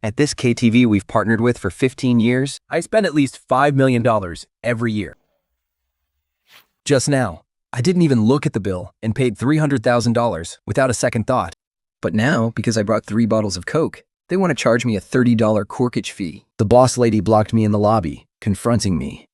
At this KTV we've partnered with for 15 years, I spend at least $5 million every year. Just now, I didn't even look at the bill and paid $300,000 without a second thought. But now, because I brought 3 bottles of Coke, they want to charge me a $30 corkage fee. The boss lady blocked me in the lobby, confronting me.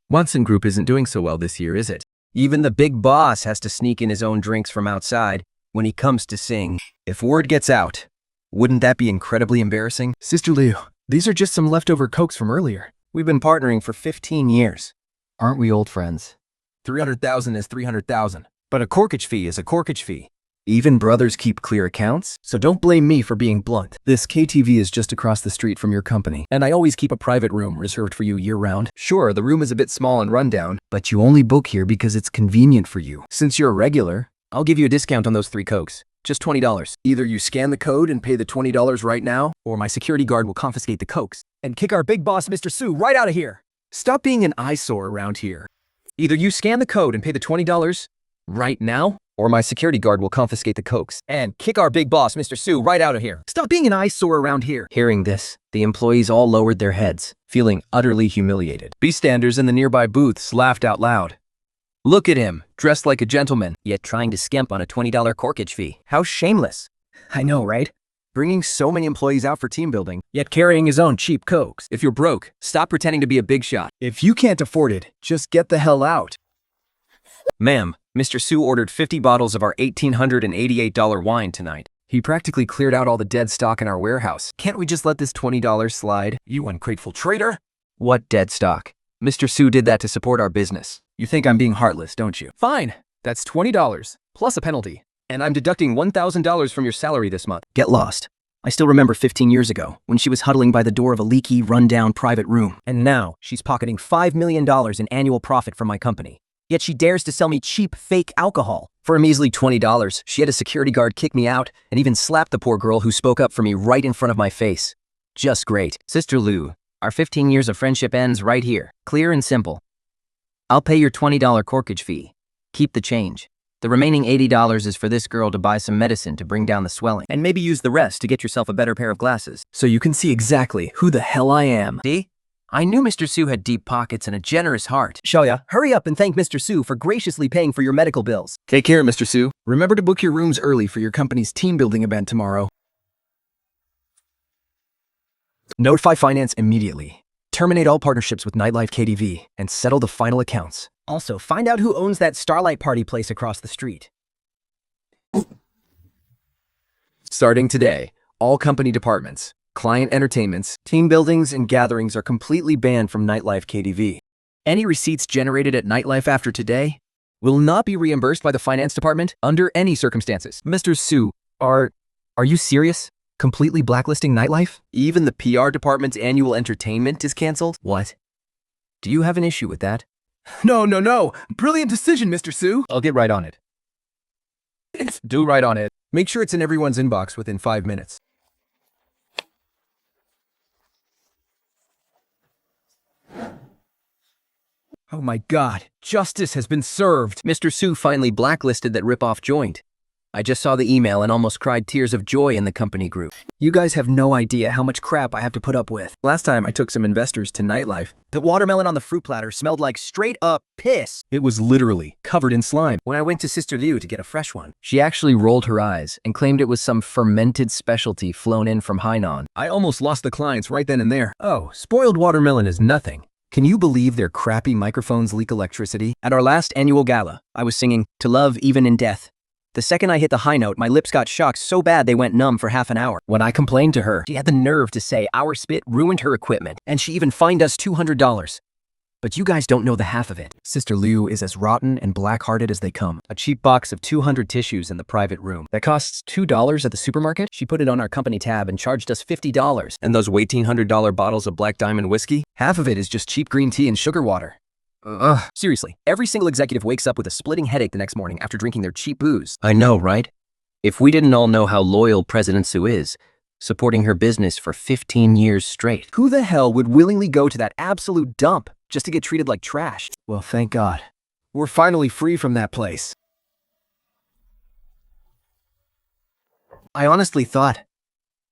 Watson Group isn't doing so well this year, is it? Even the big boss has to sneak in his own drinks from outside when he comes to sing. If word gets out, wouldn't that be incredibly embarrassing? Sister Liu, these are just some leftover Cokes from earlier. We've been partnering for 15 years. Aren't we old friends? 300,000 is 300,000, but a corkage fee is a corkage fee. Even brothers keep clear accounts, so don't blame me for being blunt. This KTV is just across the street from your company, And I always keep a private room reserved for you year-round. Sure, the room is a bit small and rundown, but you only book here because it's convenient for you. Since you're a regular, I'll give you a discount on those 3 Cokes. Just $20. Either you scan the code and pay the $20 right now, or my security guard will confiscate the Cokes and kick our big boss, Mr. Su, right out of here. Stop being an eyesore around here. Either you scan the code and pay the $20 right now, or my security guard will confiscate the Cokes and kick our big boss, Mr. Su, right out of here. Stop being an eyesore around here. Hearing this, the employees all lowered their heads, feeling utterly humiliated. Bystanders in the nearby booths laughed out loud. Look at him, dressed like a gentleman, yet trying to skimp on a $20 corkage fee. How shameless. I know, right? Bringing so many employees out for team building, yet carrying his own cheap Cokes. If you're broke, stop pretending to be a big shot. If you can't afford it, just get the hell out. Ma'am, Mr. Su ordered 50 bottles of our $1,888 wine tonight. He practically cleared out all the dead stock in our warehouse. Can't we just let this $20 slide? You ungrateful traitor! What dead stock? Mr. Su did that to support our business. You think I'm being heartless, don't you? Fine, that's $20, plus a penalty. And I'm deducting $1,000 from your salary this month. Get lost. I still remember 15 years ago, when she was huddling by the door of a leaky, run-down private room. And now, she's pocketing $5 million in annual profit from my company. Yet she dares to sell me cheap, fake alcohol. For a measly $20, she had a security guard kick me out and even slap the poor girl who spoke up for me right in front of my face. Just great. Sister Liu, our 15 years of friendship ends right here. Clear and simple. I'll pay your $20 corkage fee. Keep the change. The remaining $80 is for this girl to buy some medicine to bring down the swelling. And maybe use the rest to get yourself a better pair of glasses. So you can see exactly who the hell I am. See? I knew Mr. Su had deep pockets and a generous heart. Xiaoya, Hurry up and thank Mr. Su for graciously paying for your medical bills. take care, Mr. Su. Remember to book your rooms early for your company's team building event tomorrow. Notify finance immediately. Terminate all partnerships with Nightlife KTV and settle the final accounts. Also, find out who owns that Starlight Party place across the street. Starting today, all company departments, client entertainments, team buildings, and gatherings are completely banned from Nightlife KTV. Any receipts generated at Nightlife after today will not be reimbursed by the finance department under any circumstances. Mr. Su, are you serious? Completely blacklisting Nightlife? Even the PR department's annual entertainment is canceled? What? Do you have an issue with that? No. Brilliant decision, Mr. Su. I'll get right on it. Do right on it. Make sure it's in everyone's inbox within 5 minutes. Oh my god, justice has been served. Mr. Su finally blacklisted that rip-off joint. I just saw the email and almost cried tears of joy in the company group. You guys have no idea how much crap I have to put up with. Last time I took some investors to Nightlife. The watermelon on the fruit platter smelled like straight-up piss. It was literally covered in slime. When I went to Sister Liu to get a fresh one, she actually rolled her eyes and claimed it was some fermented specialty flown in from Hainan. I almost lost the clients right then and there. Oh, spoiled watermelon is nothing. Can you believe their crappy microphones leak electricity? At our last annual gala, I was singing "To Love Even in Death." The second I hit the high note, my lips got shocked so bad they went numb for half an hour. When I complained to her, she had the nerve to say our spit ruined her equipment, and she even fined us $200. But you guys don't know the half of it. Sister Liu is as rotten and black-hearted as they come. A cheap box of 200 tissues in the private room. That costs $2 at the supermarket? She put it on our company tab and charged us $50. And those $1,800 bottles of Black Diamond whiskey? Half of it is just cheap green tea and sugar water. Ugh. Seriously, every single executive wakes up with a splitting headache the next morning after drinking their cheap booze. I know, right? If we didn't all know how loyal President Su is, supporting her business for 15 years straight, Who the hell would willingly go to that absolute dump just to get treated like trash? Well, thank God. We're finally free from that place. I honestly thought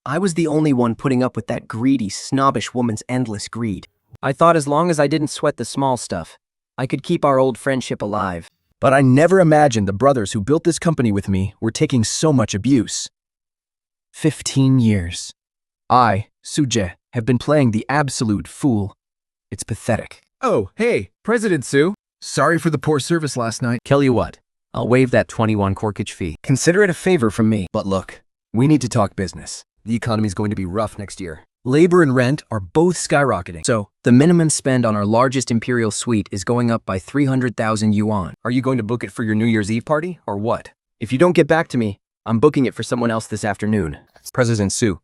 I was the only one putting up with that greedy, snobbish woman's endless greed. I thought as long as I didn't sweat the small stuff, I could keep our old friendship alive. But I never imagined the brothers who built this company with me were taking so much abuse. 15 years. I, Suje, have been playing the absolute fool. It's pathetic. Oh, hey, President Sue. Sorry for the poor service last night. Tell you what, I'll waive that 21 corkage fee. Consider it a favor from me. But look, we need to talk business. The economy's going to be rough next year. Labor and rent are both skyrocketing. So, the minimum spend on our largest imperial suite is going up by 300,000 yuan. Are you going to book it for your New Year's Eve party, or what? If you don't get back to me, I'm booking it for someone else this afternoon. President Sue,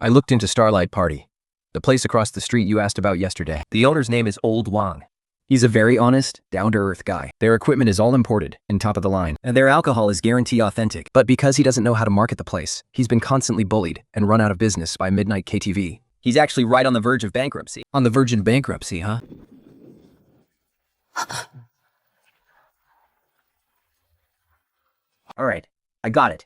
I looked into Starlight Party, the place across the street you asked about yesterday. The owner's name is Old Wang. He's a very honest, down-to-earth guy. Their equipment is all imported and top of the line, And their alcohol is guaranteed authentic. but because he doesn't know how to market the place, he's been constantly bullied and run out of business by Midnight KTV. He's actually right on the verge of bankruptcy. On the verge of bankruptcy, huh? All right, I got it.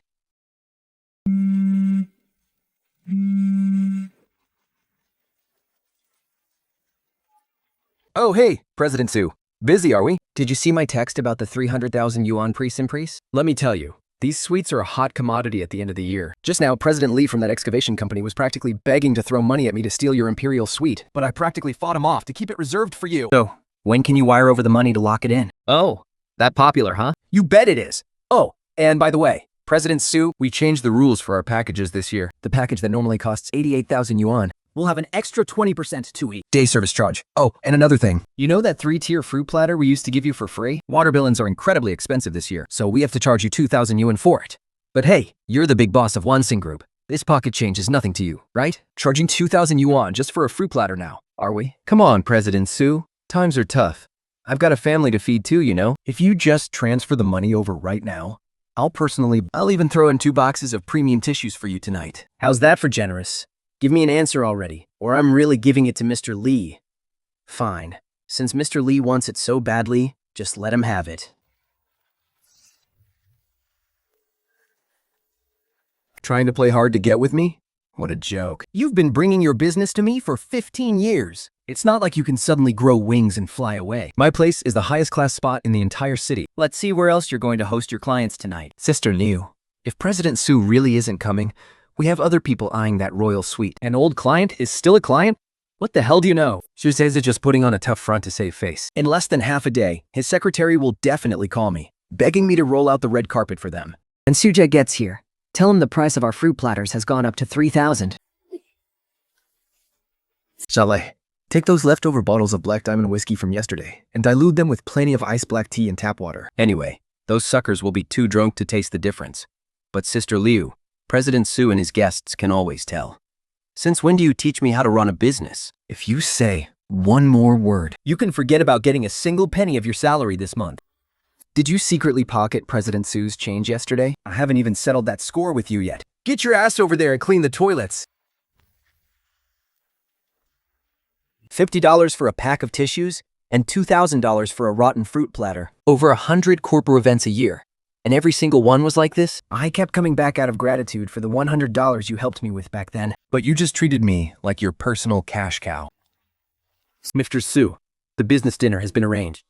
Oh, hey, President Sue. Busy, are we? Did you see my text about the 300,000 yuan increase? Let me tell you, these sweets are a hot commodity at the end of the year. Just now, President Lee from that excavation company was practically begging to throw money at me to steal your imperial suite, but I practically fought him off to keep it reserved for you. So, when can you wire over the money to lock it in? Oh, that popular, huh? You bet it is. Oh, and by the way, President Sue, we changed the rules for our packages this year. The package that normally costs 88,000 yuan We'll have an extra 20% to eat. day service charge. Oh, and another thing. You know that 3-tier fruit platter we used to give you for free? Water billons are incredibly expensive this year, so we have to charge you 2,000 yuan for it. But hey, you're the big boss of Wansing Group. This pocket change is nothing to you, right? Charging 2,000 yuan just for a fruit platter now, are we? Come on, President Sue. Times are tough. I've got a family to feed too, you know? If you just transfer the money over right now, I'll even throw in 2 boxes of premium tissues for you tonight. How's that for generous? Give me an answer already, or I'm really giving it to Mr. Lee. Fine. Since Mr. Lee wants it so badly, just let him have it. Trying to play hard to get with me? What a joke. You've been bringing your business to me for 15 years. It's not like you can suddenly grow wings and fly away. My place is the highest class spot in the entire city. Let's see where else you're going to host your clients tonight. Sister Liu, if President Sue really isn't coming, we have other people eyeing that royal suite. An old client is still a client? What the hell do you know? Shuzes is just putting on a tough front to save face. In less than half a day, his secretary will definitely call me, begging me to roll out the red carpet for them. When Suje gets here, tell him the price of our fruit platters has gone up to 3,000. Saleh, take those leftover bottles of Black Diamond whiskey from yesterday and dilute them with plenty of iced black tea and tap water. Anyway, those suckers will be too drunk to taste the difference. But Sister Liu, President Sue and his guests can always tell. Since when do you teach me how to run a business? If you say one more word, You can forget about getting a single penny of your salary this month. did you secretly pocket President Sue's change yesterday? I haven't even settled that score with you yet. Get your ass over there and clean the toilets. $50 for a pack of tissues and $2,000 for a rotten fruit platter. Over 100 corporate events a year. And every single one was like this? I kept coming back out of gratitude for the $100 you helped me with back then. But you just treated me like your personal cash cow. Mr. Sue, the business dinner has been arranged.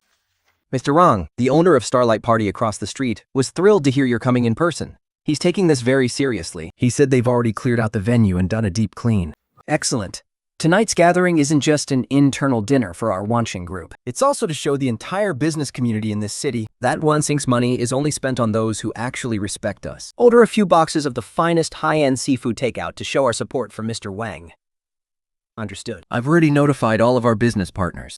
Mr. Wang, the owner of Starlight Party across the street, was thrilled to hear you're coming in person. He's taking this very seriously. He said they've already cleared out the venue and done a deep clean. Excellent. Tonight's gathering isn't just an internal dinner for our Wansing group. It's also to show the entire business community in this city that Wansing's money is only spent on those who actually respect us. Order a few boxes of the finest high-end seafood takeout to show our support for Mr. Wang. Understood. I've already notified all of our business partners.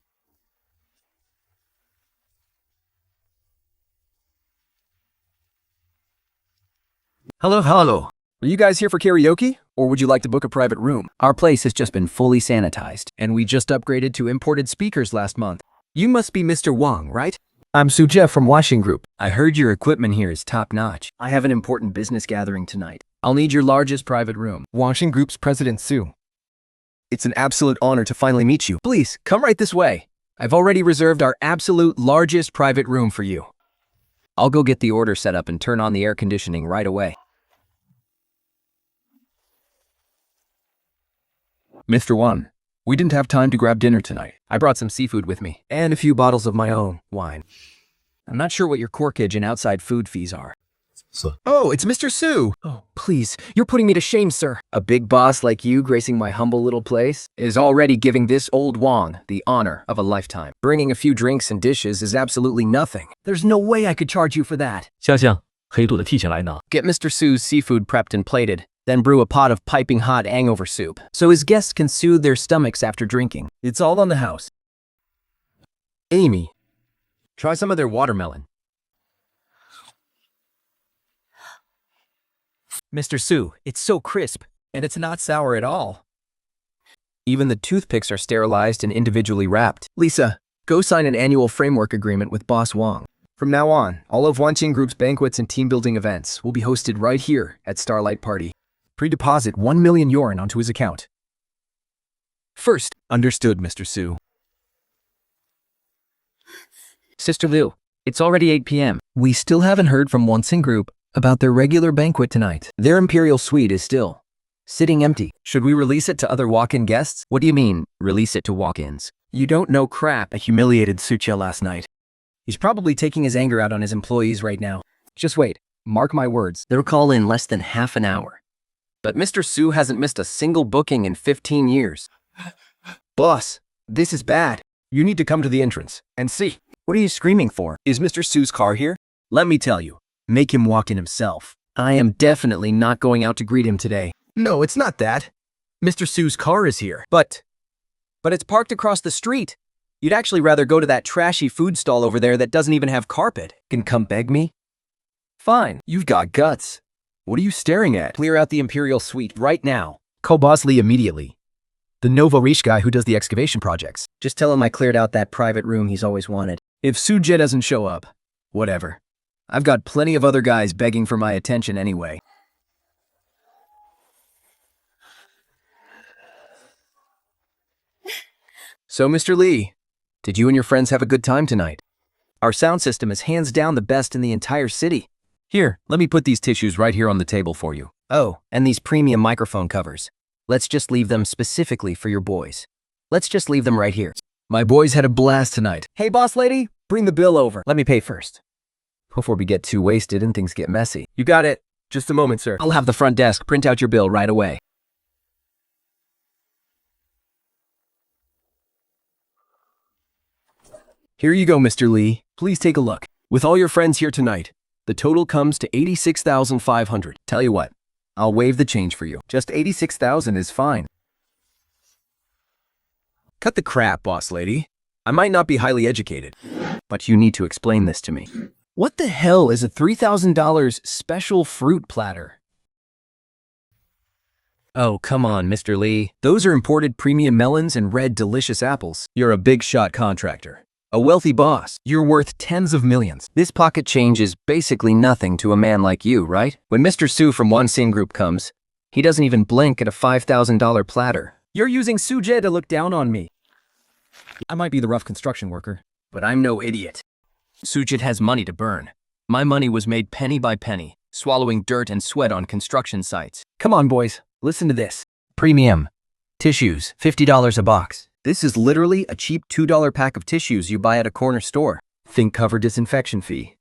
Hello. Are you guys here for karaoke? Or would you like to book a private room? Our place has just been fully sanitized. And we just upgraded to imported speakers last month. You must be Mr. Wang, right? I'm Suje from Washing Group. I heard your equipment here is top-notch. I have an important business gathering tonight. I'll need your largest private room. Washing Group's President Sue. It's an absolute honor to finally meet you. Please, come right this way. I've already reserved our absolute largest private room for you. I'll go get the order set up and turn on the air conditioning right away. Mr. Wan, we didn't have time to grab dinner tonight. I brought some seafood with me. And a few bottles of my own wine. I'm not sure what your corkage and outside food fees are. Oh, it's Mr. Su. Oh, please, you're putting me to shame, sir. A big boss like you gracing my humble little place is already giving this old Wong the honor of a lifetime. Bringing a few drinks and dishes is absolutely nothing. There's no way I could charge you for that. 香香，黑肚子替钱来拿。 Get Mr. Su's seafood prepped and plated, then brew a pot of piping hot hangover soup, so his guests can soothe their stomachs after drinking. It's all on the house. Amy, try some of their watermelon. Mr. Su, it's so crisp, and it's not sour at all. Even the toothpicks are sterilized and individually wrapped. Lisa, go sign an annual framework agreement with Boss Wong. From now on, all of Wanqing Group's banquets and team-building events will be hosted right here at Starlight Party. Pre-deposit 1 million yuan onto his account. First, Understood, Mr. Su. Sister Liu, it's already 8 p.m. We still haven't heard from Wanqing Group about their regular banquet tonight. Their imperial suite is still sitting empty. Should we release it to other walk-in guests? What do you mean, release it to walk-ins? You don't know crap. I humiliated Sucha last night. He's probably taking his anger out on his employees right now. Just wait. Mark my words. They'll call in less than half an hour. But Mr. Su hasn't missed a single booking in 15 years. Boss, this is bad. You need to come to the entrance and see. What are you screaming for? Is Mr. Su's car here? Let me tell you. Make him walk in himself. I am definitely not going out to greet him today. No, it's not that. Mr. Su's car is here. But it's parked across the street. You'd actually rather go to that trashy food stall over there that doesn't even have carpet. Can come beg me? Fine, you've got guts. What are you staring at? Clear out the Imperial Suite right now. Call Boss Lee immediately. The Novo Riche guy who does the excavation projects. Just tell him I cleared out that private room he's always wanted. If Suje doesn't show up, whatever. I've got plenty of other guys begging for my attention anyway. So, Mr. Lee, did you and your friends have a good time tonight? Our sound system is hands down the best in the entire city. Here, let me put these tissues right here on the table for you. Oh, and these premium microphone covers. Let's just leave them specifically for your boys. Let's just leave them right here. My boys had a blast tonight. Hey, boss lady, bring the bill over. Let me pay first, before we get too wasted and things get messy. You got it. Just a moment, sir. I'll have the front desk print out your bill right away. Here you go, Mr. Lee. Please take a look. With all your friends here tonight, the total comes to 86,500. Tell you what, I'll waive the change for you. Just 86,000 is fine. Cut the crap, boss lady. I might not be highly educated, but you need to explain this to me. What the hell is a $3,000 special fruit platter? Oh, come on, Mr. Lee. Those are imported premium melons and red delicious apples. You're a big shot contractor. A wealthy boss. You're worth tens of millions. This pocket change is basically nothing to a man like you, right? When Mr. Su from Wanqing Group comes, he doesn't even blink at a $5,000 platter. You're using Suje to look down on me. I might be the rough construction worker, but I'm no idiot. Sujit has money to burn. My money was made penny by penny, swallowing dirt and sweat on construction sites. Come on, boys, listen to this. Premium. Tissues, $50 a box. This is literally a cheap $2 pack of tissues you buy at a corner store. Think cover disinfection fee,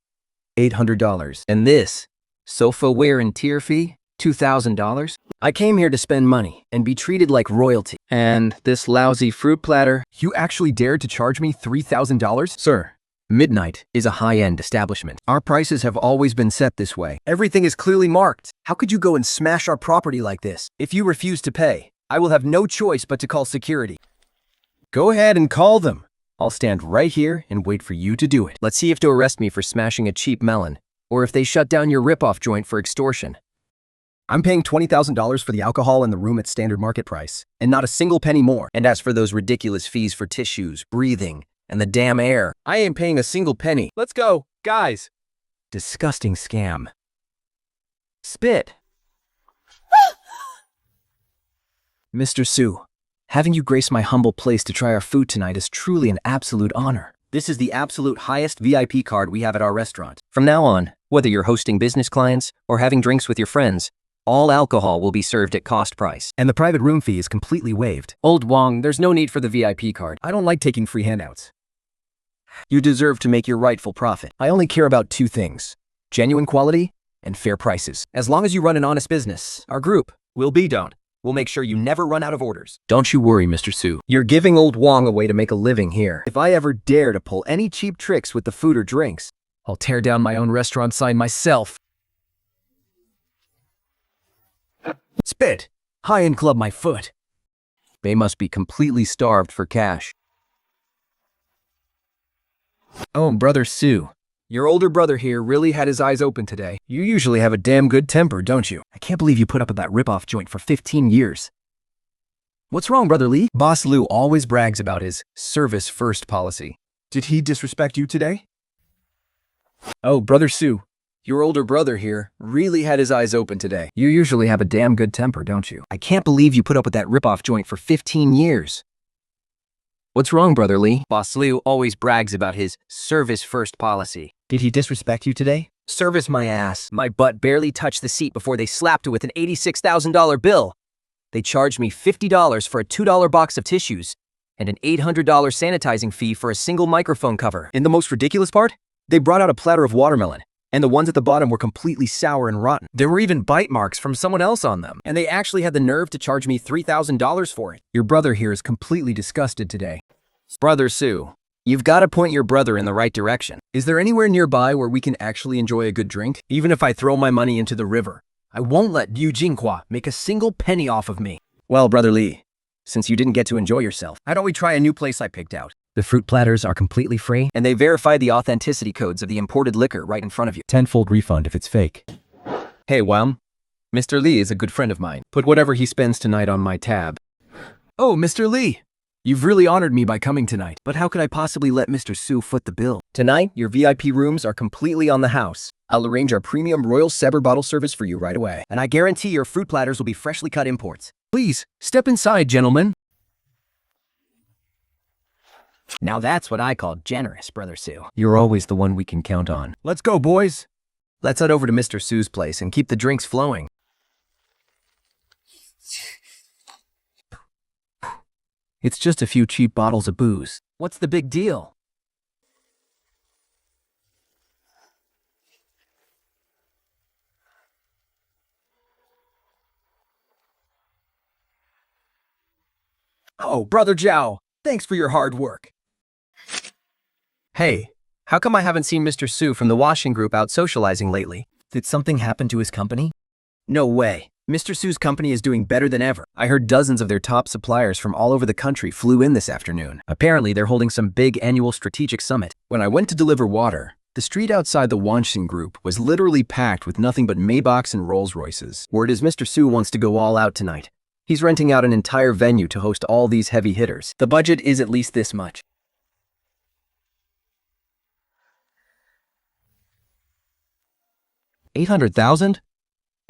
$800. And this, sofa wear and tear fee, $2,000. I came here to spend money and be treated like royalty. And this lousy fruit platter. You actually dared to charge me $3,000? Sir, Midnight is a high-end establishment. Our prices have always been set this way. Everything is clearly marked. How could you go and smash our property like this? If you refuse to pay, I will have no choice but to call security. Go ahead and call them. I'll stand right here and wait for you to do it. Let's see if to arrest me for smashing a cheap melon, or if they shut down your rip-off joint for extortion. I'm paying $20,000 for the alcohol in the room at standard market price, and not a single penny more. And as for those ridiculous fees for tissues, breathing, and the damn air, I ain't paying a single penny. Let's go, guys. Disgusting scam. Spit. Mr. Su, having you grace my humble place to try our food tonight is truly an absolute honor. This is the absolute highest VIP card we have at our restaurant. From now on, whether you're hosting business clients or having drinks with your friends, All alcohol will be served at cost price. And the private room fee is completely waived. Old Wong, there's no need for the VIP card. I don't like taking free handouts. You deserve to make your rightful profit. I only care about two things: genuine quality and fair prices. As long as you run an honest business, our group will be don't. We'll make sure you never run out of orders. Don't you worry, Mr. Su. You're giving old Wong a way to make a living here. If I ever dare to pull any cheap tricks with the food or drinks, I'll tear down my own restaurant sign myself. spit, high and club my foot. They must be completely starved for cash. Oh, Brother Su. Your older brother here really had his eyes open today. You usually have a damn good temper, don't you? I can't believe you put up with that ripoff joint for 15 years. What's wrong, Brother Lee? Boss Liu always brags about his service-first policy. Did he disrespect you today? Oh, Brother Su, your older brother here really had his eyes open today. You usually have a damn good temper, don't you? I can't believe you put up with that ripoff joint for 15 years. What's wrong, Brother Lee? Boss Liu always brags about his service-first policy. Did he disrespect you today? Service my ass. My butt barely touched the seat before they slapped it with an $86,000 bill. They charged me $50 for a $2 box of tissues and an $800 sanitizing fee for a single microphone cover. And the most ridiculous part? They brought out a platter of watermelon, and the ones at the bottom were completely sour and rotten. There were even bite marks from someone else on them, and they actually had the nerve to charge me $3,000 for it. Your brother here is completely disgusted today. Brother Su, you've got to point your brother in the right direction. Is there anywhere nearby where we can actually enjoy a good drink? Even if I throw my money into the river, I won't let Liu Jinghua make a single penny off of me. Well, Brother Lee, since you didn't get to enjoy yourself, why don't we try a new place I picked out? The fruit platters are completely free. And they verify the authenticity codes of the imported liquor right in front of you. Tenfold refund if it's fake. Hey, Wham. Mr. Lee is a good friend of mine. Put whatever he spends tonight on my tab. Oh, Mr. Lee. You've really honored me by coming tonight. But how could I possibly let Mr. Su foot the bill? Tonight, your VIP rooms are completely on the house. I'll arrange our premium Royal Sabre bottle service for you right away. And I guarantee your fruit platters will be freshly cut imports. Please, step inside, gentlemen. Now that's what I call generous, Brother Su. You're always the one we can count on. Let's go, boys. Let's head over to Mr. Su's place and keep the drinks flowing. It's just a few cheap bottles of booze. What's the big deal? Oh, Brother Zhao, thanks for your hard work. Hey, how come I haven't seen Mr. Su from the washing group out socializing lately? Did something happen to his company? No way. Mr. Su's company is doing better than ever. I heard dozens of their top suppliers from all over the country flew in this afternoon. Apparently, they're holding some big annual strategic summit. When I went to deliver water, the street outside the washing group was literally packed with nothing but Maybachs and Rolls Royces. Word is Mr. Su wants to go all out tonight. He's renting out an entire venue to host all these heavy hitters. The budget is at least this much. $800,000?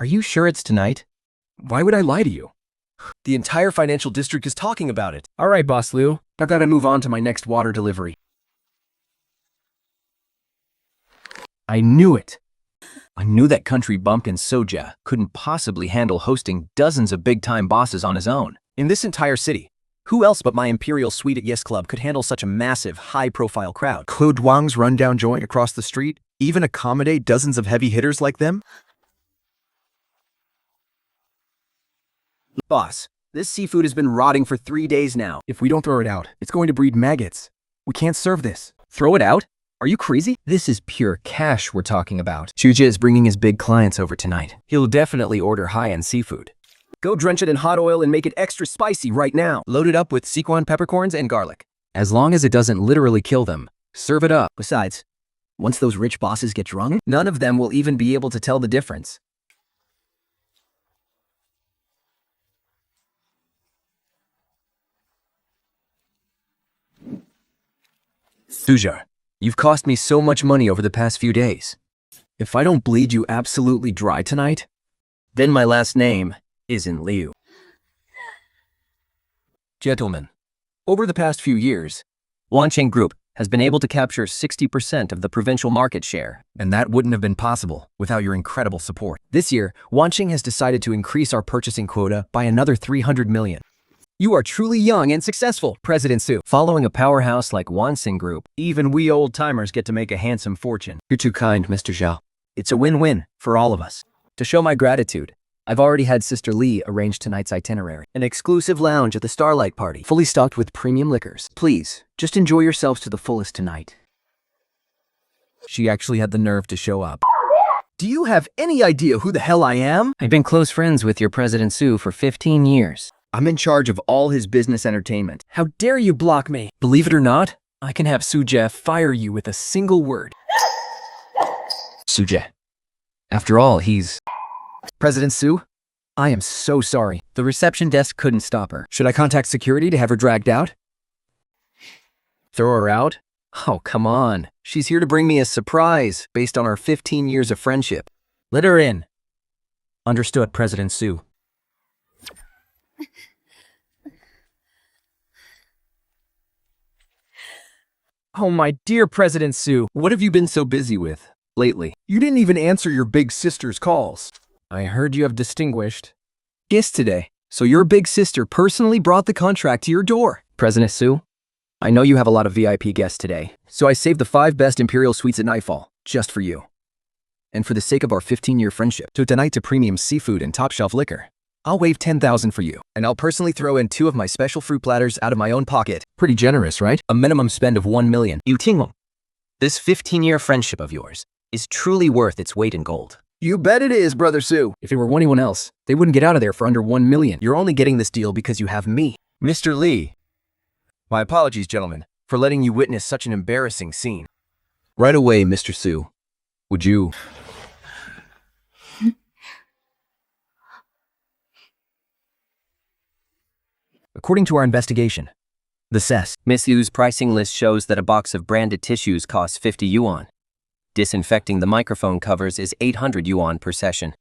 Are you sure it's tonight? Why would I lie to you? The entire financial district is talking about it. All right, Boss Liu. I've got to move on to my next water delivery. I knew it. I knew that country bumpkin Soja couldn't possibly handle hosting dozens of big-time bosses on his own. In this entire city, who else but my Imperial Suite at Yes Club could handle such a massive, high-profile crowd? Claude Wang's rundown joint across the street even accommodate dozens of heavy hitters like them? Boss, this seafood has been rotting for 3 days now. If we don't throw it out, it's going to breed maggots. We can't serve this. Throw it out? Are you crazy? This is pure cash we're talking about. Chuja is bringing his big clients over tonight. He'll definitely order high-end seafood. Go drench it in hot oil and make it extra spicy right now. Load it up with Sichuan peppercorns and garlic. As long as it doesn't literally kill them, serve it up. Besides, once those rich bosses get drunk, none of them will even be able to tell the difference. Suja, you've cost me so much money over the past few days. If I don't bleed you absolutely dry tonight, then my last name isn't Liu. Gentlemen, over the past few years, Wancheng Group has been able to capture 60% of the provincial market share. And that wouldn't have been possible without your incredible support. This year, Wanqing has decided to increase our purchasing quota by another 300 million. You are truly young and successful, President Su. Following a powerhouse like Wanqing Group, even we old-timers get to make a handsome fortune. You're too kind, Mr. Zhao. It's a win-win for all of us. To show my gratitude, I've already had Sister Li arrange tonight's itinerary. An exclusive lounge at the Starlight Party, fully stocked with premium liquors. Please, just enjoy yourselves to the fullest tonight. She actually had the nerve to show up. Do you have any idea who the hell I am? I've been close friends with your President Su for 15 years. I'm in charge of all his business entertainment. How dare you block me? Believe it or not, I can have Suje fire you with a single word. Suje. After all, he's... President Su? I am so sorry. The reception desk couldn't stop her. Should I contact security to have her dragged out? Throw her out? Oh, come on. She's here to bring me a surprise based on our 15 years of friendship. Let her in. Understood, President Su. Oh, my dear President Su, what have you been so busy with lately? You didn't even answer your big sister's calls. I heard you have distinguished guests today, so your big sister personally brought the contract to your door. President Su, I know you have a lot of VIP guests today, so I saved the 5 best Imperial Suites at Nightfall, just for you. And for the sake of our 15-year friendship, to tonight to premium seafood and top-shelf liquor, I'll waive 10,000 for you, and I'll personally throw in 2 of my special fruit platters out of my own pocket. Pretty generous, right? A minimum spend of 1 million. You tingle. This 15-year friendship of yours is truly worth its weight in gold. You bet it is, Brother Su. If it were anyone else, they wouldn't get out of there for under 1 million. You're only getting this deal because you have me. Mr. Li. My apologies, gentlemen, for letting you witness such an embarrassing scene. Right away, Mr. Su. Would you... According to our investigation, the CES, Miss Yu's pricing list shows that a box of branded tissues costs 50 yuan. Disinfecting the microphone covers is 800 yuan per session,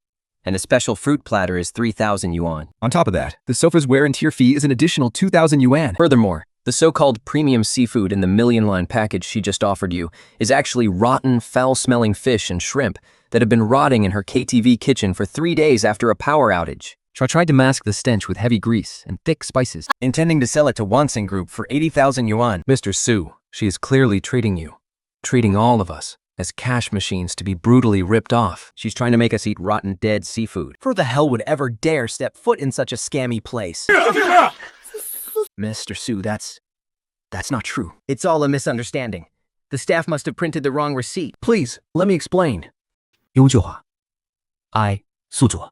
and a special fruit platter is 3,000 yuan. On top of that, the sofa's wear and tear fee is an additional 2,000 yuan. Furthermore, the so-called premium seafood in the million-line package she just offered you is actually rotten, foul-smelling fish and shrimp that have been rotting in her KTV kitchen for 3 days after a power outage. I tried to mask the stench with heavy grease and thick spices, Intending to sell it to Wanqing Group for 80,000 yuan. Mr. Su, she is clearly treating all of us as cash machines to be brutally ripped off. She's trying to make us eat rotten, dead seafood. Who the hell would ever dare step foot in such a scammy place? Mr. Su, that's not true. It's all a misunderstanding. The staff must have printed the wrong receipt. Please, let me explain. 有句话 I 宿主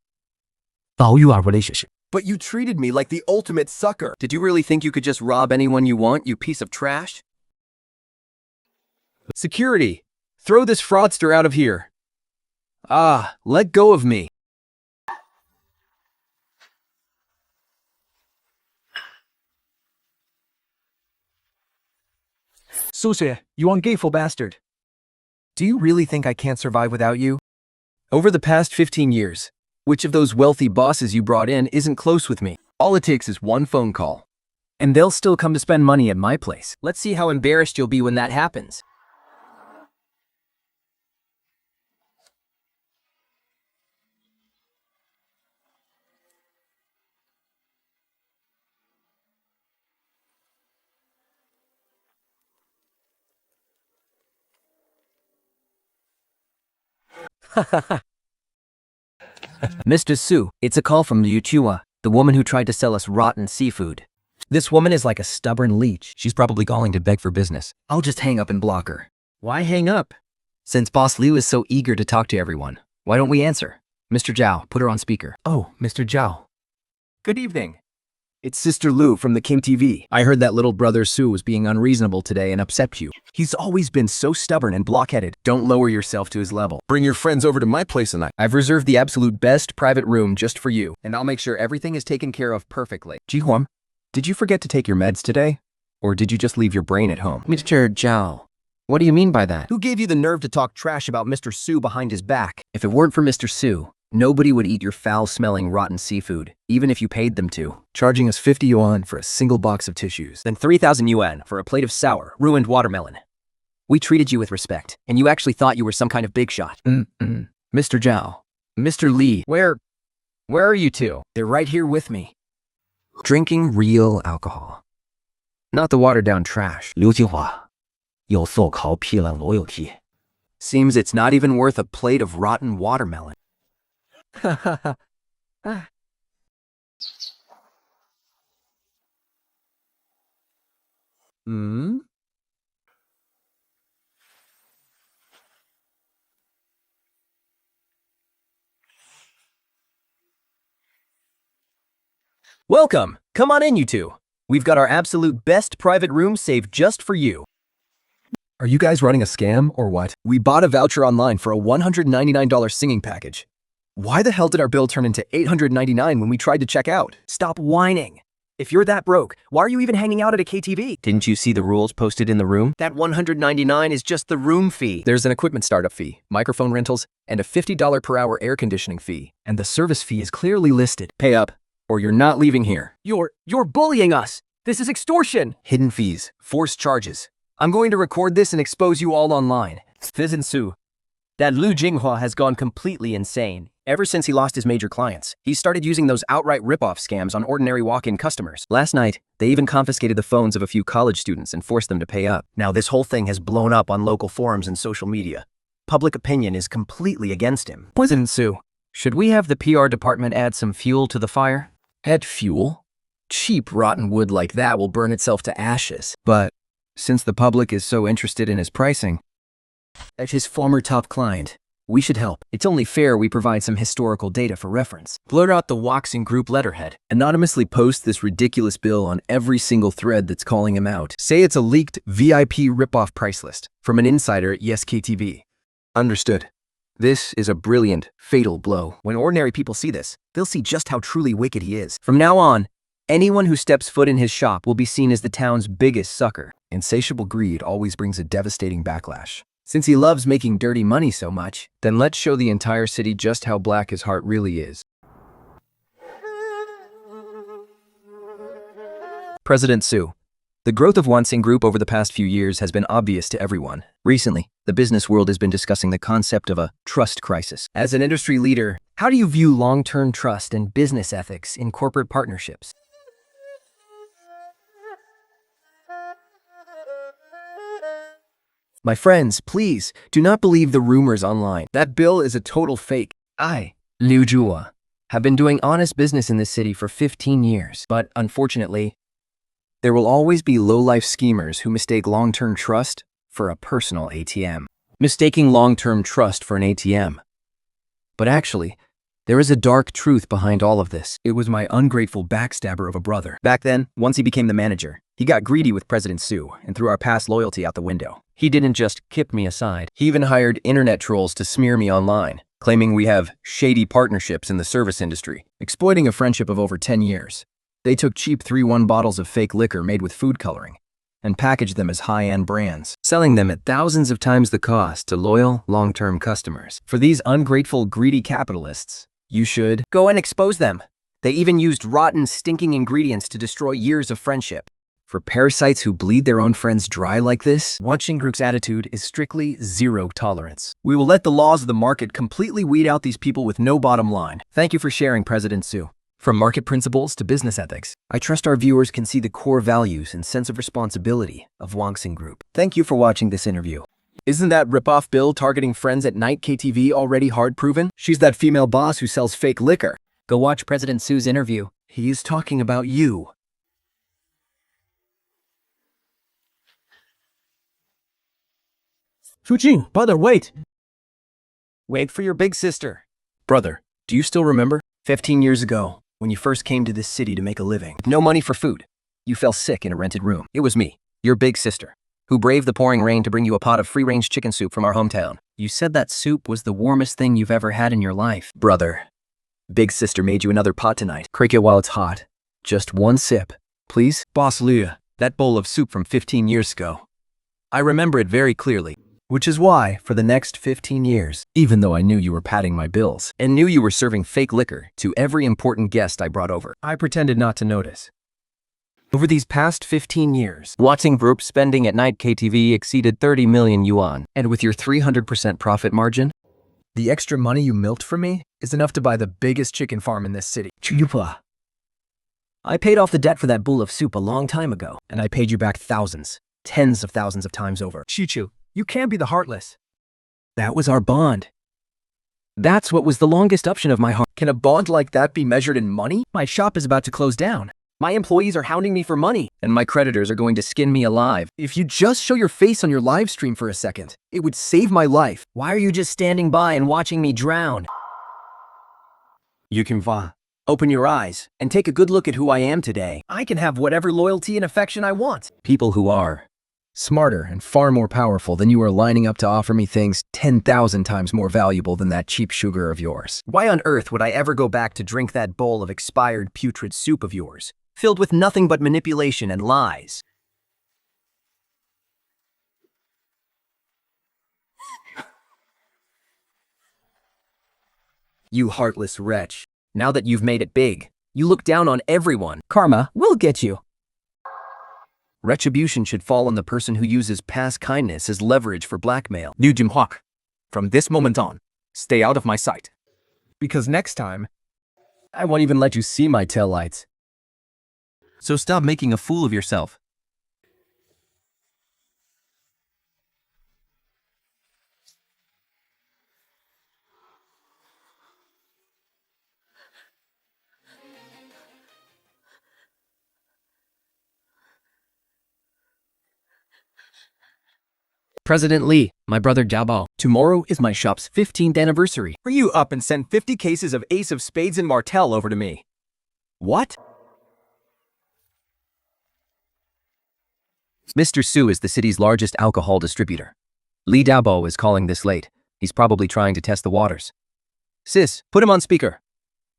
value our relationship. But you treated me like the ultimate sucker. Did you really think you could just rob anyone you want, you piece of trash? Security! Throw this fraudster out of here. Ah, let go of me. Suje, you ungrateful bastard. Do you really think I can't survive without you? Over the past 15 years, which of those wealthy bosses you brought in isn't close with me? All it takes is one phone call, and they'll still come to spend money at my place. Let's see how embarrassed you'll be when that happens. Mr. Su, it's a call from Liu Chua, the woman who tried to sell us rotten seafood. This woman is like a stubborn leech. She's probably calling to beg for business. I'll just hang up and block her. Why hang up? Since Boss Liu is so eager to talk to everyone, why don't we answer? Mr. Zhao, put her on speaker. Oh, Mr. Zhao. Good evening. It's Sister Lu from the KTV. I heard that little brother Su was being unreasonable today and upset you. He's always been so stubborn and blockheaded. Don't lower yourself to his level. Bring your friends over to my place tonight. I've reserved the absolute best private room just for you, and I'll make sure everything is taken care of perfectly. Jihuan, did you forget to take your meds today? Or did you just leave your brain at home? Mr. Zhao, what do you mean by that? Who gave you the nerve to talk trash about Mr. Su behind his back? If it weren't for Mr. Su, nobody would eat your foul-smelling rotten seafood, even if you paid them to. Charging us 50 yuan for a single box of tissues. Then 3,000 yuan for a plate of sour, ruined watermelon. We treated you with respect, and you actually thought you were some kind of big shot. Mr. Zhao, Mr. Lee, where are you two? They're right here with me. Drinking real alcohol. Not the watered-down trash. 刘金华又受考批了罗有题。 Seems it's not even worth a plate of rotten watermelon. Hmm? Welcome. Come on in, you two. We've got our absolute best private room saved just for you. Are you guys running a scam or what? We bought a voucher online for a $199 singing package. Why the hell did our bill turn into $899 when we tried to check out? Stop whining. If you're that broke, why are you even hanging out at a KTV? Didn't you see the rules posted in the room? That $199 is just the room fee. There's an equipment startup fee, microphone rentals, and a $50 per hour air conditioning fee. And the service fee is clearly listed. Pay up, or you're not leaving here. You're bullying us. This is extortion. Hidden fees, forced charges. I'm going to record this and expose you all online. Fizz and Sue. That Lu Jinghua has gone completely insane. Ever since he lost his major clients, he started using those outright rip-off scams on ordinary walk-in customers. Last night, they even confiscated the phones of a few college students and forced them to pay up. Now this whole thing has blown up on local forums and social media. Public opinion is completely against him. President Sue, should we have the PR department add some fuel to the fire? Add fuel? Cheap rotten wood like that will burn itself to ashes. But since the public is so interested in his pricing, As his former top client, we should help. it's only fair we provide some historical data for reference. Blurt out the Waxing Group letterhead. Anonymously post this ridiculous bill on every single thread that's calling him out. Say it's a leaked VIP ripoff price list from an insider at YesKTV. Understood. This is a brilliant, fatal blow. When ordinary people see this, they'll see just how truly wicked he is. From now on, anyone who steps foot in his shop will be seen as the town's biggest sucker. Insatiable greed always brings a devastating backlash. Since he loves making dirty money so much, then let's show the entire city just how black his heart really is. President Sue. The growth of Wansing Group over the past few years has been obvious to everyone. Recently, the business world has been discussing the concept of a trust crisis. As an industry leader, how do you view long-term trust and business ethics in corporate partnerships? My friends, please, do not believe the rumors online. That bill is a total fake. I, Liu Zhuo, have been doing honest business in this city for 15 years. But unfortunately, there will always be low-life schemers who mistake long-term trust for a personal ATM. Mistaking long-term trust for an ATM. But actually, there is a dark truth behind all of this. It was my ungrateful backstabber of a brother. Back then, once he became the manager, he got greedy with President Sue and threw our past loyalty out the window. He didn't just kip me aside. He even hired internet trolls to smear me online, claiming we have shady partnerships in the service industry, exploiting a friendship of over 10 years. They took cheap 3-1 bottles of fake liquor made with food coloring and packaged them as high-end brands, selling them at thousands of times the cost to loyal, long-term customers. For these ungrateful, greedy capitalists, you should go and expose them. They even used rotten, stinking ingredients to destroy years of friendship. For parasites who bleed their own friends dry like this, Wansing Group's attitude is strictly zero tolerance. We will let the laws of the market completely weed out these people with no bottom line. Thank you for sharing, President Sue. From market principles to business ethics, I trust our viewers can see the core values and sense of responsibility of Wansing Group. Thank you for watching this interview. Isn't that ripoff bill targeting friends at night KTV already hard proven? She's that female boss who sells fake liquor. Go watch President Sue's interview. He is talking about you. Jing, brother, wait. Wait for your big sister. Brother, do you still remember? 15 years ago, when you first came to this city to make a living, with no money for food, you fell sick in a rented room. It was me, your big sister, who braved the pouring rain to bring you a pot of free-range chicken soup from our hometown. You said that soup was the warmest thing you've ever had in your life. Brother, big sister made you another pot tonight. Crack it while it's hot. Just one sip, please. Boss Leah, that bowl of soup from 15 years ago. I remember it very clearly. Which is why, for the next 15 years, even though I knew you were padding my bills and knew you were serving fake liquor to every important guest I brought over, I pretended not to notice. Over these past 15 years, Wansing Group spending at night KTV exceeded 30 million yuan. And with your 300% profit margin, The extra money you milked for me is enough to buy the biggest chicken farm in this city. Chupa. I paid off the debt for that bowl of soup a long time ago, and I paid you back thousands, tens of thousands of times over. Chichu, you can't be the heartless. That was our bond. That's what was the longest option of my heart. Can a bond like that be measured in money? My shop is about to close down. My employees are hounding me for money, and my creditors are going to skin me alive. If you just show your face on your live stream for a second, it would save my life. Why are you just standing by and watching me drown? You can open your eyes and take a good look at who I am today. I can have whatever loyalty and affection I want. People who are Smarter and far more powerful than you are lining up to offer me things 10,000 times more valuable than that cheap sugar of yours. Why on earth would I ever go back to drink that bowl of expired putrid soup of yours, filled with nothing but manipulation and lies? You heartless wretch. Now that you've made it big, you look down on everyone. Karma will get you. Retribution should fall on the person who uses past kindness as leverage for blackmail. Liu Junhua, from this moment on, stay out of my sight. Because next time, I won't even let you see my taillights. So stop making a fool of yourself. President Lee, my brother Jiabao, tomorrow is my shop's 15th anniversary. hurry you up and send 50 cases of Ace of Spades and Martel over to me. What? Mr. Su is the city's largest alcohol distributor. Lee Dabo is calling this late. He's probably trying to test the waters. Sis, put him on speaker.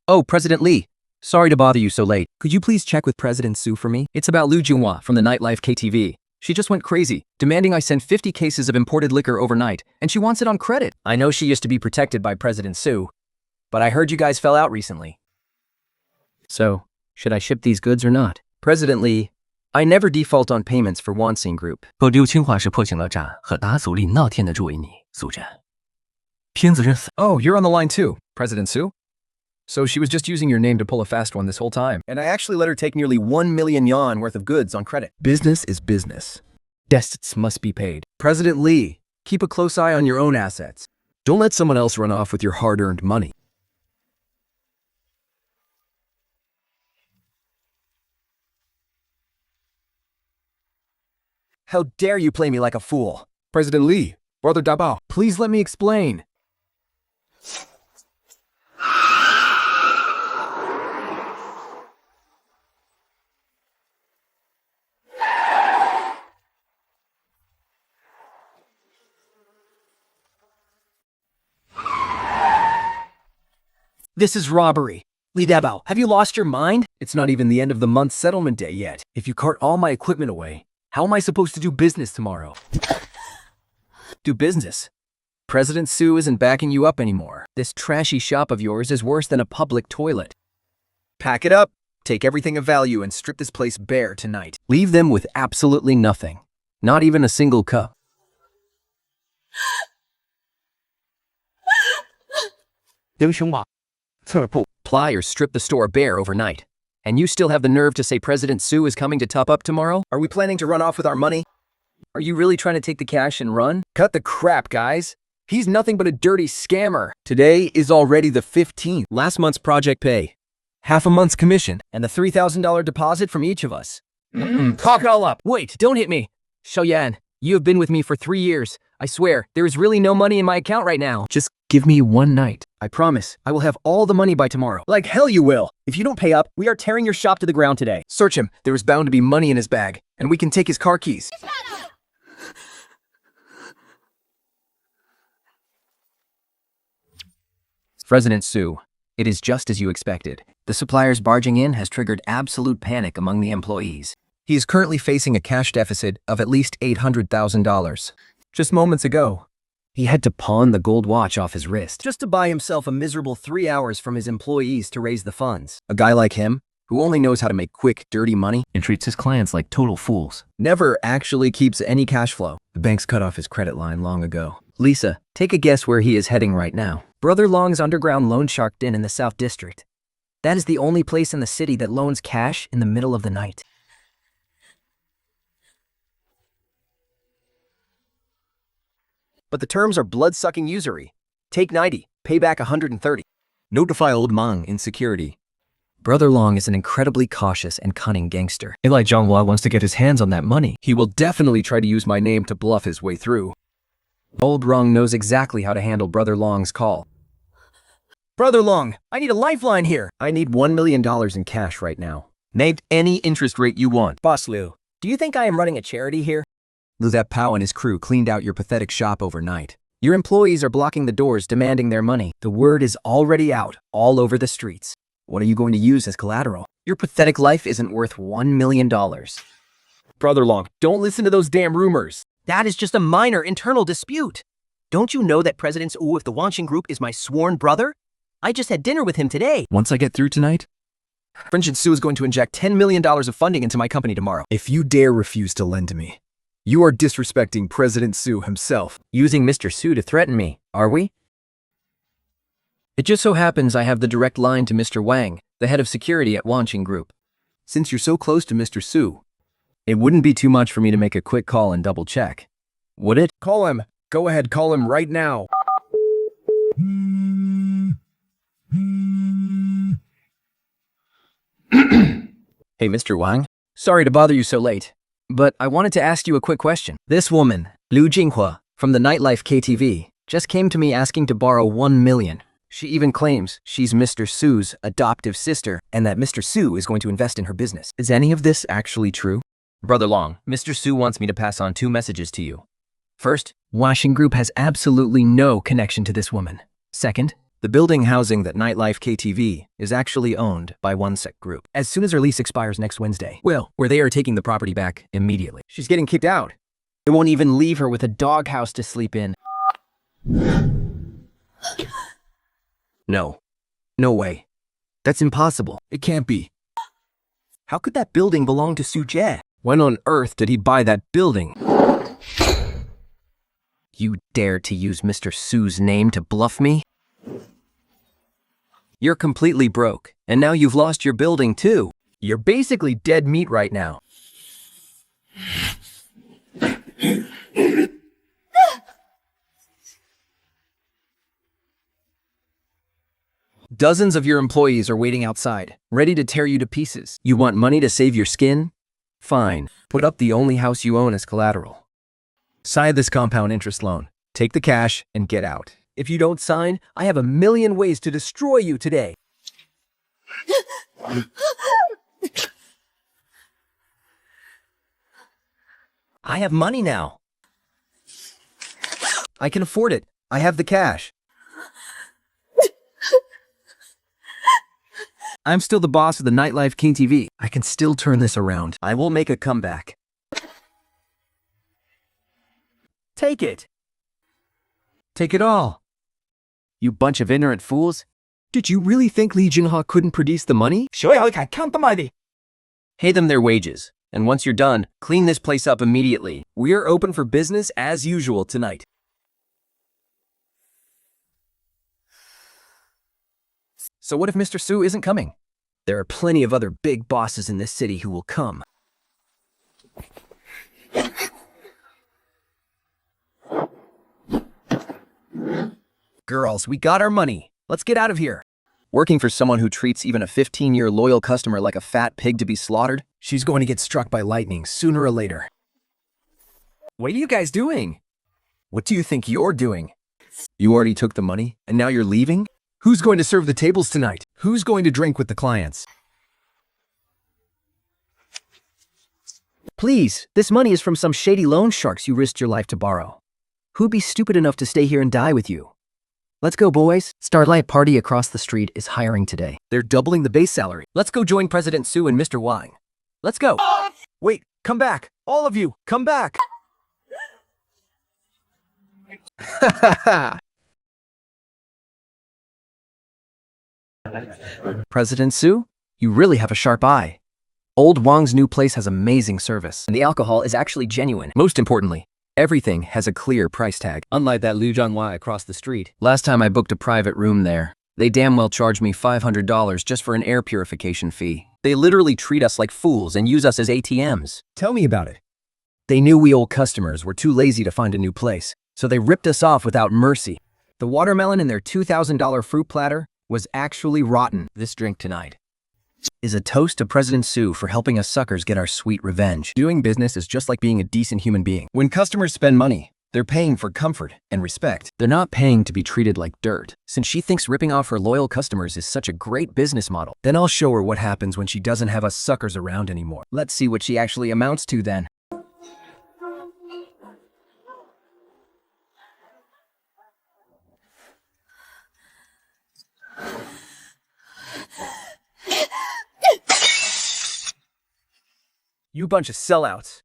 Oh, President Lee. Sorry to bother you so late. Could you please check with President Su for me? It's about Liu Junhua from the Nightlife KTV. She just went crazy, demanding I send 50 cases of imported liquor overnight, and she wants it on credit. I know she used to be protected by President Su, but I heard you guys fell out recently. So, should I ship these goods or not? President Lee, I never default on payments for Wansing Group. 不，刘清华是破醒了战和打阻力那天的注意你，苏战。片子认死。 Oh, you're on the line too, President Su? So she was just using your name to pull a fast one this whole time. And I actually let her take nearly 1 million yuan worth of goods on credit. Business is business. Debts must be paid. President Lee, keep a close eye on your own assets. Don't let someone else run off with your hard-earned money. How dare you play me like a fool? President Lee, Brother Dabao, please let me explain. This is robbery. Li Dabao, have you lost your mind? It's not even the end of the month's settlement day yet. If you cart all my equipment away, how am I supposed to do business tomorrow? Do business? President Su isn't backing you up anymore. This trashy shop of yours is worse than a public toilet. Pack it up, take everything of value, and strip this place bare tonight. Leave them with absolutely nothing. Not even a single cup. Ply or strip the store bare overnight. And you still have the nerve to say President Su is coming to top up tomorrow? Are we planning to run off with our money? Are you really trying to take the cash and run? Cut the crap, guys. He's nothing but a dirty scammer. Today is already the 15th. Last month's project pay, half a month's commission, and the $3,000 deposit from each of us. Talk it all up. Wait, don't hit me. Xiaoyan, you have been with me for 3 years. I swear, there is really no money in my account right now. Just give me one night. I promise, I will have all the money by tomorrow. Like hell you will. If you don't pay up, we are tearing your shop to the ground today. Search him. There is bound to be money in his bag, and we can take his car keys. President Su, it is just as you expected. The suppliers barging in has triggered absolute panic among the employees. He is currently facing a cash deficit of at least $800,000. Just moments ago, He had to pawn the gold watch off his wrist just to buy himself a miserable 3 hours from his employees to raise the funds. a guy like him, who only knows how to make quick, dirty money, and treats his clients like total fools. never actually keeps any cash flow. The bank's cut off his credit line long ago. Lisa, take a guess where he is heading right now. Brother Long's underground loan shark den in the South District. That is the only place in the city that loans cash in the middle of the night. But the terms are blood-sucking usury. Take 90, pay back 130. Notify old Mang in security. Brother Long is an incredibly cautious and cunning gangster. Eli Zhonghua wants to get his hands on that money. He will definitely try to use my name to bluff his way through. Old Rung knows exactly how to handle Brother Long's call. Brother Long, I need a lifeline here. I need $1 million in cash right now. Name any interest rate you want. Boss Liu, do you think I am running a charity here? Liu that Pao and his crew cleaned out your pathetic shop overnight. Your employees are blocking the doors demanding their money. The word is already out all over the streets. What are you going to use as collateral? Your pathetic life isn't worth $1 million. Brother Long, don't listen to those damn rumors. That is just a minor internal dispute. Don't you know that President Wu of the Wanxing Group is my sworn brother? I just had dinner with him today. Once I get through tonight, President Su is going to inject $10 million of funding into my company tomorrow. If you dare refuse to lend to me, you are disrespecting President Su himself. Using Mr. Su to threaten me, are we? It just so happens I have the direct line to Mr. Wang, the head of security at Wanxing Group. Since you're so close to Mr. Su, it wouldn't be too much for me to make a quick call and double check. Would it? Call him. Go ahead, call him right now. Hey, Mr. Wang. Sorry to bother you so late, but I wanted to ask you a quick question. This woman, Liu Jinghua, from the Nightlife KTV, just came to me asking to borrow $1 million. She even claims she's Mr. Su's adoptive sister and that Mr. Su is going to invest in her business. Is any of this actually true? Brother Long, Mr. Su wants me to pass on 2 messages to you. First, Wanxing Group has absolutely no connection to this woman. Second, the building housing that Nightlife KTV is actually owned by OneSec Group. as soon as her lease expires next Wednesday, Where they are taking the property back immediately. she's getting kicked out. They won't even leave her with a doghouse to sleep in. No. No way. That's impossible. It can't be. How could that building belong to Su Jie? When on earth did he buy that building? You dare to use Mr. Su's name to bluff me? You're completely broke, and now you've lost your building too. You're basically dead meat right now. Dozens of your employees are waiting outside, ready to tear you to pieces. You want money to save your skin? Fine. Put up the only house you own as collateral. Sign this compound interest loan. Take the cash and get out. If you don't sign, I have a million ways to destroy you today. I have money now. I can afford it. I have the cash. I'm still the boss of the Nightlife King TV. I can still turn this around. I will make a comeback. Take it. Take it all. You bunch of ignorant fools. Did you really think Li Jinghua couldn't produce the money? Pay them their wages. And once you're done, clean this place up immediately. We're open for business as usual tonight. So what if Mr. Su isn't coming? There are plenty of other big bosses in this city who will come. Girls, we got our money. Let's get out of here. Working for someone who treats even a 15-year loyal customer like a fat pig to be slaughtered? She's going to get struck by lightning sooner or later. What are you guys doing? What do you think you're doing? You already took the money, and now you're leaving? Who's going to serve the tables tonight? Who's going to drink with the clients? Please, this money is from some shady loan sharks you risked your life to borrow. Who'd be stupid enough to stay here and die with you? Let's go, boys. Starlight Party across the street is hiring today. They're doubling the base salary. Let's go join President Su and Mr. Wang. Let's go. Wait, come back. All of you, come back. President Su, You really have a sharp eye. Old Wang's new place has amazing service. And the alcohol is actually genuine. Most importantly, everything has a clear price tag. Unlike that Liu Zhanghua across the street. Last time I booked a private room there, they damn well charged me $500 just for an air purification fee. They literally treat us like fools and use us as ATMs. Tell me about it. They knew we old customers were too lazy to find a new place, so they ripped us off without mercy. The watermelon in their $2,000 fruit platter was actually rotten. This drink tonight is a toast to President Su for helping us suckers get our sweet revenge. Doing business is just like being a decent human being. When customers spend money, they're paying for comfort and respect. They're not paying to be treated like dirt. Since she thinks ripping off her loyal customers is such a great business model, then I'll show her what happens when she doesn't have us suckers around anymore. Let's see what she actually amounts to then. You bunch of sellouts.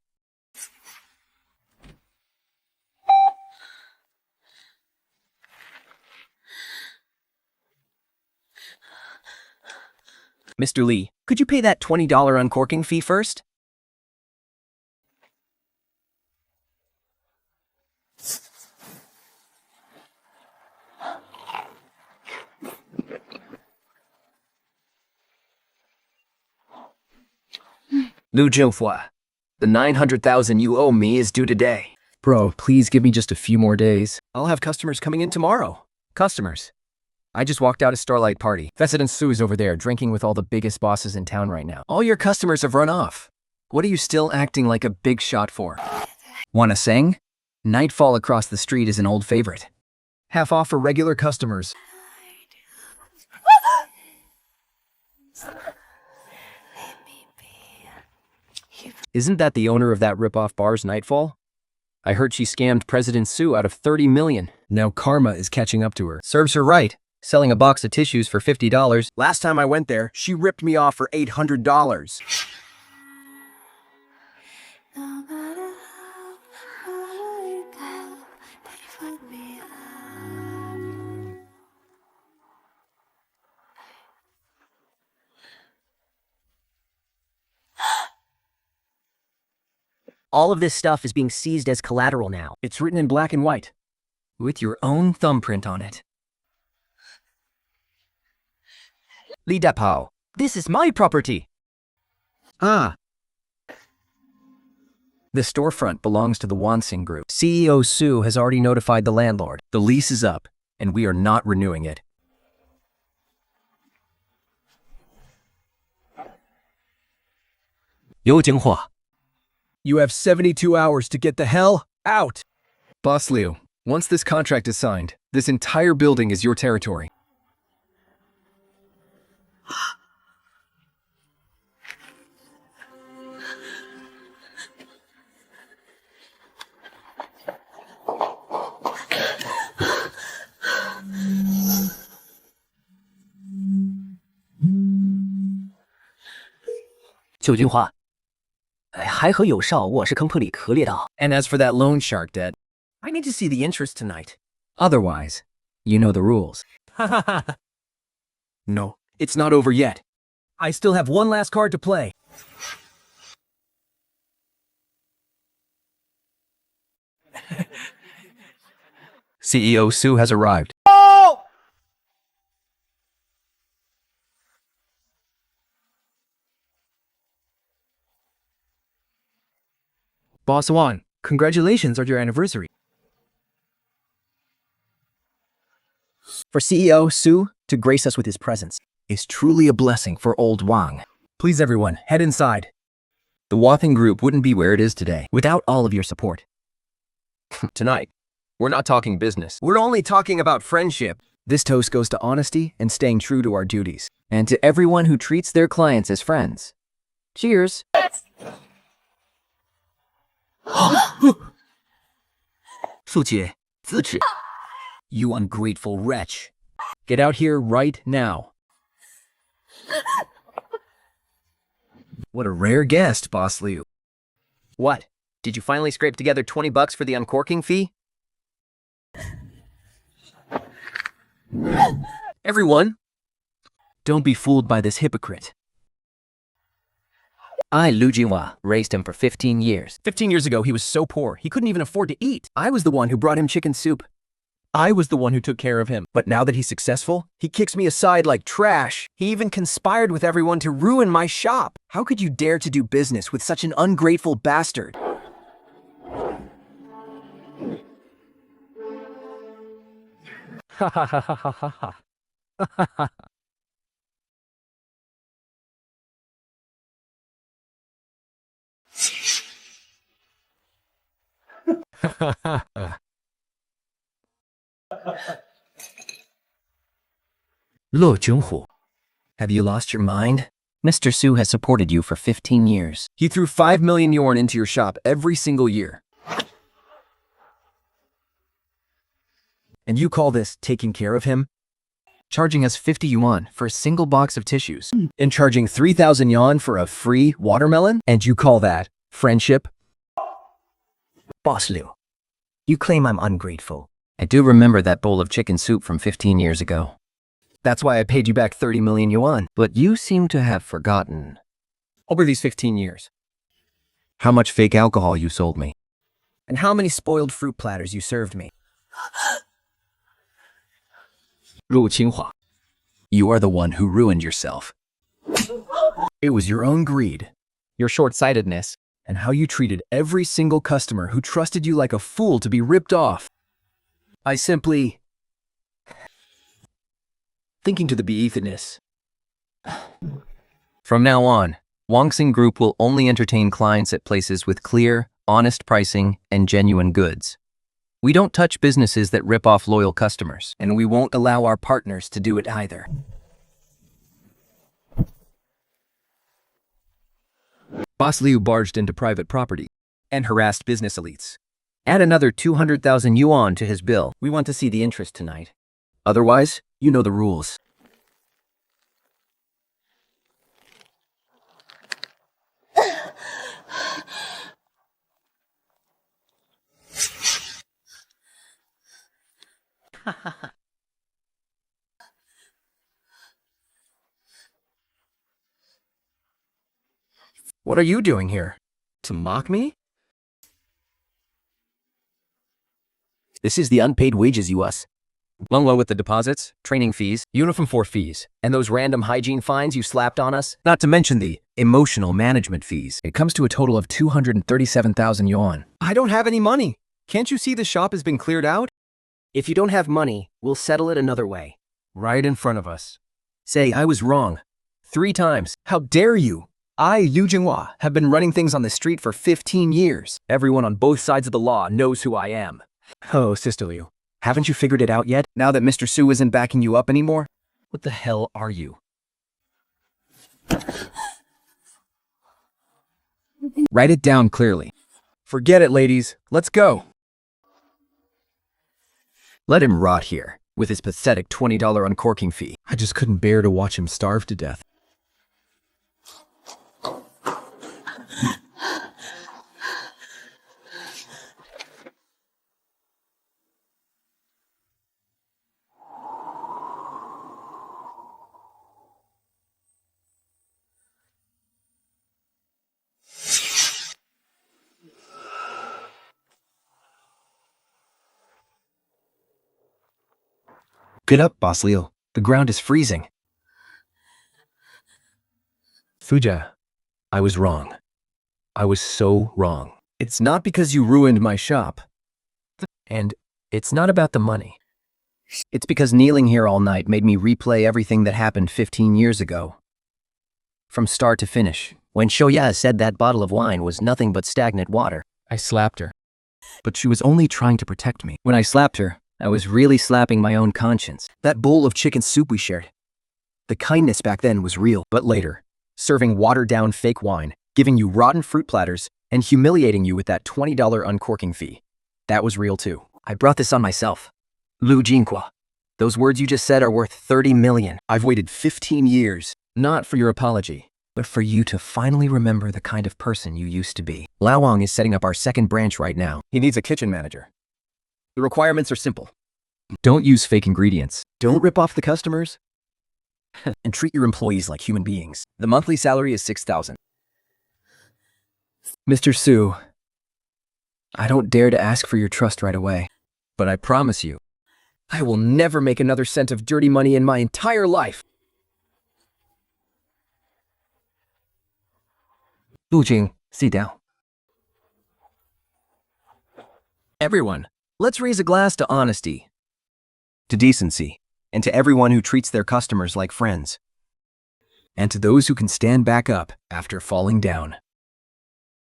Mr. Lee, could you pay that $20 uncorking fee first? Liu Zhenghua, the $900,000 you owe me is due today. Bro, please give me just a few more days. I'll have customers coming in tomorrow. Customers. I just walked out a Starlight party. President Su is over there drinking with all the biggest bosses in town right now. All your customers have run off. What are you still acting like a big shot for? Wanna sing? Nightfall across the street is an old favorite. Half off for regular customers. Isn't that the owner of that ripoff bar's Nightfall? I heard she scammed President Su out of $30 million. Now karma is catching up to her. Serves her right, selling a box of tissues for $50. Last time I went there, she ripped me off for $800. All of this stuff is being seized as collateral now. It's written in black and white, with your own thumbprint on it. Li Dapao, this is my property. Ah. The storefront belongs to the Wansing Group. CEO Su has already notified the landlord. The lease is up, and we are not renewing it. Liu Jinghua. You have 72 hours to get the hell out. Boss Liu, once this contract is signed, this entire building is your territory. Jinghua, 还和有少我是坑坑里壳猎到。 And as for that loan shark debt, I need to see the interest tonight. Otherwise, you know the rules. No, it's not over yet. I still have one last card to play. CEO Su has arrived. Boss Wan, congratulations on your anniversary. For CEO Su to grace us with his presence Is truly a blessing for old Wang. Please everyone, head inside. The Wathing Group wouldn't be where it is today without all of your support. Tonight, we're not talking business. We're only talking about friendship. This toast goes to honesty and staying true to our duties. And to everyone who treats their clients as friends. Cheers. You ungrateful wretch. Get out here right now. What a rare guest, Boss Liu. What? Did you finally scrape together 20 bucks for the uncorking fee? Everyone, don't be fooled by this hypocrite. I, Liu Jinhua, raised him for 15 years. 15 years ago, he was so poor, he couldn't even afford to eat. I was the one who brought him chicken soup. I was the one who took care of him. But now that he's successful, he kicks me aside like trash. He even conspired with everyone to ruin my shop. How could you dare to do business with such an ungrateful bastard? Ha ha ha ha ha ha ha. Ha ha ha. 乐君虎 Have you lost your mind? Mr. Su has supported you for 15 years. He threw 5 million yuan into your shop every single year. And you call this taking care of him? Charging us 50 yuan for a single box of tissues. And charging 3,000 yuan for a free watermelon? And you call that friendship? Boss Liu, you claim I'm ungrateful. I do remember that bowl of chicken soup from 15 years ago. That's why I paid you back 30 million yuan. But you seem to have forgotten Over these 15 years. how much fake alcohol you sold me. And how many spoiled fruit platters you served me. 陆清华 You are the one who ruined yourself. It was your own greed, your short-sightedness, and how you treated every single customer who trusted you like a fool to be ripped off. I simply... thinking to the beneathness. From now on, Wangxing Group will only entertain clients at places with clear, honest pricing and genuine goods. We don't touch businesses that rip off loyal customers. And we won't allow our partners to do it either. Boss Liu barged into private property and harassed business elites. Add another 200,000 yuan to his bill. We want to see the interest tonight. Otherwise, you know the rules. What are you doing here? To mock me? This is the unpaid wages you us. Lunglo with the deposits, training fees, Uniform 4 fees, and those random hygiene fines you slapped on us, not to mention the emotional management fees. It comes to a total of 237,000 yuan. I don't have any money. Can't you see the shop has been cleared out? If you don't have money, we'll settle it another way. Right in front of us. Say, I was wrong. 3 times. How dare you? I, Liu Jinhua, have been running things on the street for 15 years. Everyone on both sides of the law knows who I am. Oh, Sister Liu, haven't you figured it out yet? Now that Mr. Su isn't backing you up anymore? What the hell are you? Write it down clearly. Forget it, ladies. Let's go. Let him rot here, with his pathetic $20 uncorking fee. I just couldn't bear to watch him starve to death. Get up, Boss Liu. The ground is freezing. Fuja, I was wrong. I was so wrong. It's not because you ruined my shop. And it's not about the money. It's because kneeling here all night made me replay everything that happened 15 years ago. From start to finish, when Shoya said that bottle of wine was nothing but stagnant water. I slapped her. But she was only trying to protect me. When I slapped her, I was really slapping my own conscience. That bowl of chicken soup we shared. The kindness back then was real. But later, serving watered-down fake wine, giving you rotten fruit platters, and humiliating you with that $20 uncorking fee. That was real too. I brought this on myself. Liu Jinhua, those words you just said are worth 30 million. I've waited 15 years, not for your apology, but for you to finally remember the kind of person you used to be. Laowang is setting up our second branch right now. He needs a kitchen manager. The requirements are simple. Don't use fake ingredients. Don't rip off the customers. And treat your employees like human beings. The monthly salary is 6,000. Mr. Su, I don't dare to ask for your trust right away, but I promise you, I will never make another cent of dirty money in my entire life. 陆军 sit down. Everyone, let's raise a glass to honesty. To decency, and to everyone who treats their customers like friends. And to those who can stand back up after falling down.